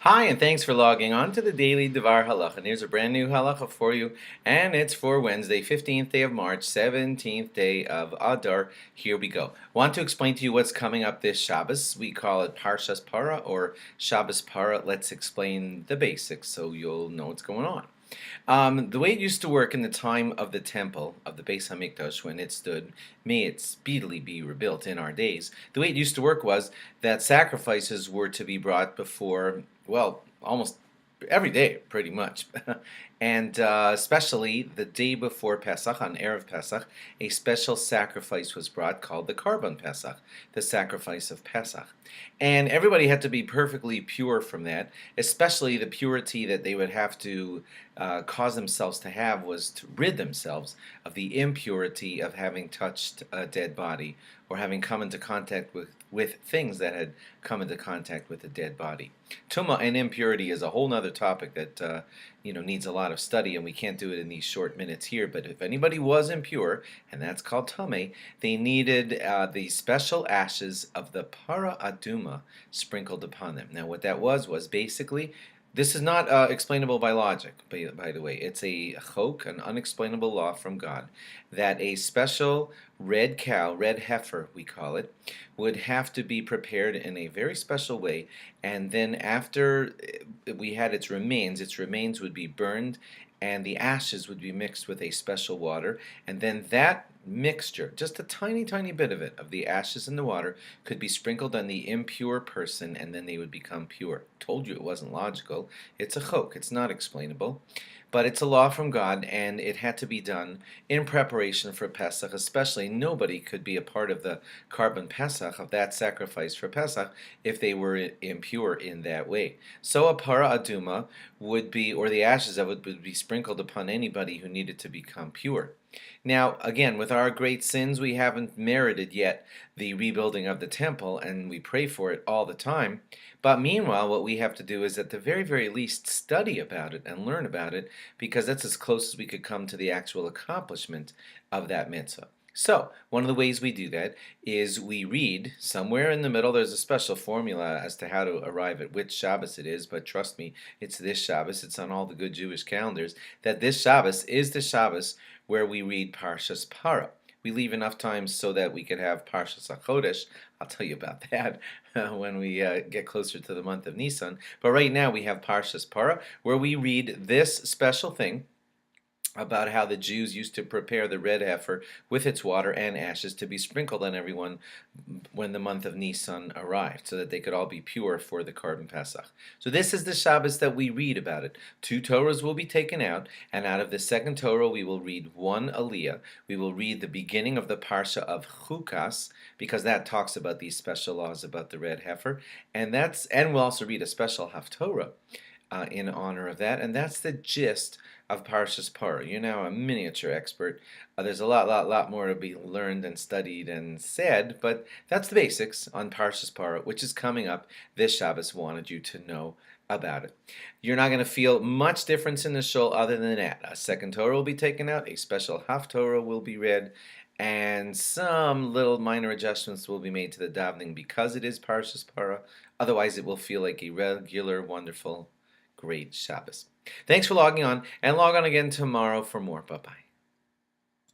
Hi, and thanks for logging on to the Daily DVAR Halacha. And here's a brand new halacha for you, and it's for Wednesday, 15th day of March, 17th day of Adar. Here we go. Want to explain to you what's coming up this Shabbos. We call it Parshas Parah or Shabbos Parah. Let's explain the basics so you'll know what's going on. The way it used to work in the time of the temple, of the Beis Hamikdash, when it stood, may it speedily be rebuilt in our days, the way it used to work was that sacrifices were to be brought before, well, almost every day, pretty much. And especially the day before Pesach, on Erev Pesach, a special sacrifice was brought called the Karban Pesach, the sacrifice of Pesach. And everybody had to be perfectly pure from that, especially the purity that they would have to cause themselves to have was to rid themselves of the impurity of having touched a dead body or having come into contact with things that had come into contact with a dead body. Tumah and impurity is a whole other topic that needs a lot of study, and we can't do it in these short minutes here. But if anybody was impure, and that's called tameh, they needed the special ashes of the Parah Aduma sprinkled upon them. Now, what that was basically, this is not explainable by logic, by the way. It's a chok, an unexplainable law from God, that a special red cow, red heifer, we call it, would have to be prepared in a very special way, and then after we had its remains would be burned, and the ashes would be mixed with a special water, and then that mixture, just a tiny, tiny bit of it, of the ashes and the water, could be sprinkled on the impure person, and then they would become pure. Told you it wasn't logical. It's a chok. It's not explainable. But it's a law from God, and it had to be done in preparation for Pesach. Especially, nobody could be a part of the Karban Pesach, of that sacrifice for Pesach, if they were impure in that way. So a Parah Aduma would be, or the ashes of it would be sprinkled upon anybody who needed to become pure. Now, again, with our great sins, we haven't merited yet the rebuilding of the temple, and we pray for it all the time. But meanwhile, what we have to do is, at the very, very least, study about it and learn about it, because that's as close as we could come to the actual accomplishment of that mitzvah. So, one of the ways we do that is we read, somewhere in the middle, there's a special formula as to how to arrive at which Shabbos it is, but trust me, it's this Shabbos, it's on all the good Jewish calendars, that this Shabbos is the Shabbos where we read Parshas Parah. We leave enough time so that we could have Parshas HaChodesh. I'll tell you about that when we get closer to the month of Nisan. But right now we have Parshas Parah, where we read this special thing about how the Jews used to prepare the red heifer with its water and ashes to be sprinkled on everyone when the month of Nisan arrived, so that they could all be pure for the Karban Pesach. So this is the Shabbos that we read about it. 2 Torahs will be taken out, and out of the second Torah we will read 1 Aliyah. We will read the beginning of the Parsha of Chukas, because that talks about these special laws about the red heifer, and we'll also read a special Haftorah in honor of that, and that's the gist of Parshas Parah. You're now a miniature expert. There's a lot more to be learned and studied and said, but that's the basics on Parshas Parah, which is coming up this Shabbos. Wanted you to know about it. You're not going to feel much difference in the shul other than that. A second Torah will be taken out, a special Haftorah will be read, and some little minor adjustments will be made to the davening because it is Parshas Parah. Otherwise, it will feel like a regular, wonderful, great Shabbos. Thanks for logging on, and log on again tomorrow for more. Bye-bye.